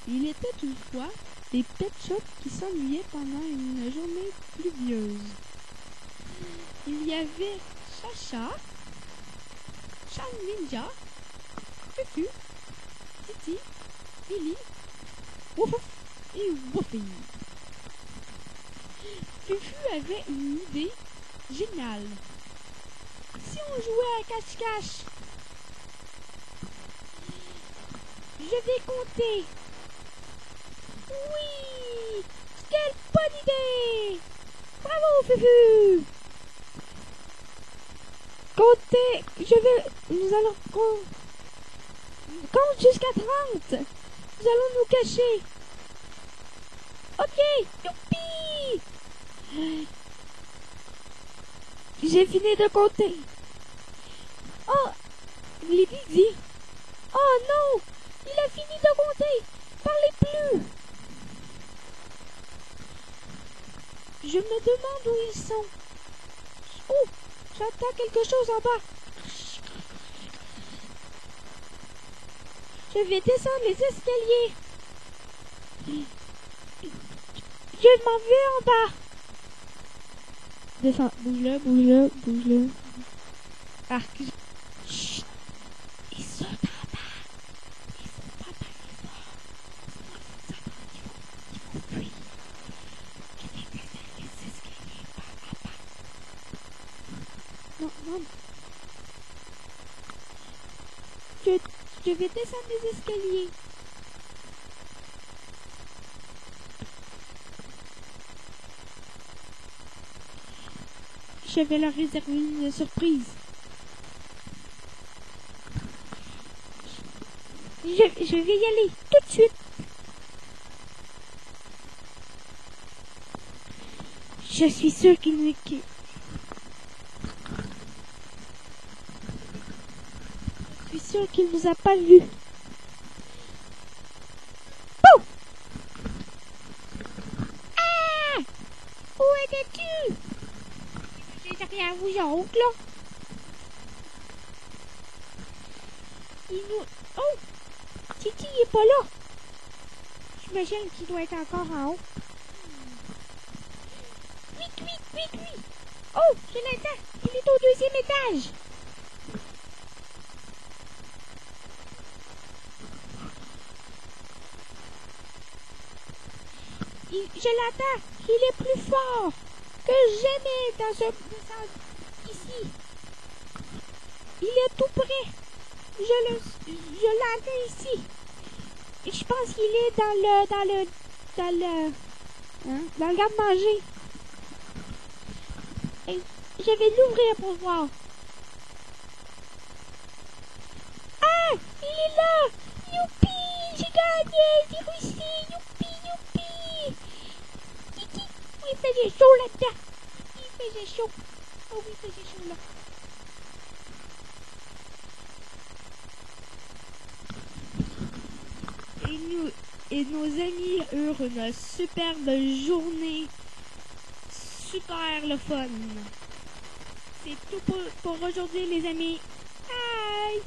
Il était une fois des pet shops qui s'ennuyaient pendant une journée pluvieuse. Il y avait Chacha, Chan Ninja, Fufu, Titi, Billy, Wouf et Woofy. Fufu avait une idée géniale. Si on jouait à cache-cache, je vais compter. Oui! Quelle bonne idée! Bravo, Fufu! Comptez, nous allons compte jusqu'à 30. Nous allons nous cacher. Ok, youpi! J'ai fini de compter. Oh, Lily dit. Oh non, il a fini de compter. Parlez plus. Je me demande où ils sont. Oh, j'entends quelque chose en bas. Je vais descendre les escaliers. Je m'en vais en bas. Descends, bouge-le, bouge-le, bouge-le. Ah, chut. Ils sont en bas. Ils sont pas dans les ports. Sinon, ils vont fuir. Je vais descendre les escaliers par là-bas. Non, non. Je vais descendre les escaliers. Je vais leur réserver une surprise. Je vais y aller tout de suite. Je suis sûre qu'il Je suis sûre qu'il nous a pas vus. Pouf! Ah! Où étais-tu? J'ai derrière vous, oncle, là. Oh! Titi, il est pas là. J'imagine qu'il doit être encore en haut. Vite, vite, vite, vite. Oh, je l'entends. Il est au 2e étage. Je l'attends. Il est plus fort que jamais dans ici. Il est tout près. Je l'entends ici. Je pense qu'il est dans le garde-manger. Je vais l'ouvrir pour voir. Ah! Il est là! Youpi! J'ai gagné! J'ai réussi! Youpi! Youpi! Kiki! Oh, il faisait chaud là-dedans! Il faisait chaud! Oh oui, il faisait chaud là! Et nos amis eurent une superbe journée. Super le fun! C'est tout pour aujourd'hui, les amis. Bye!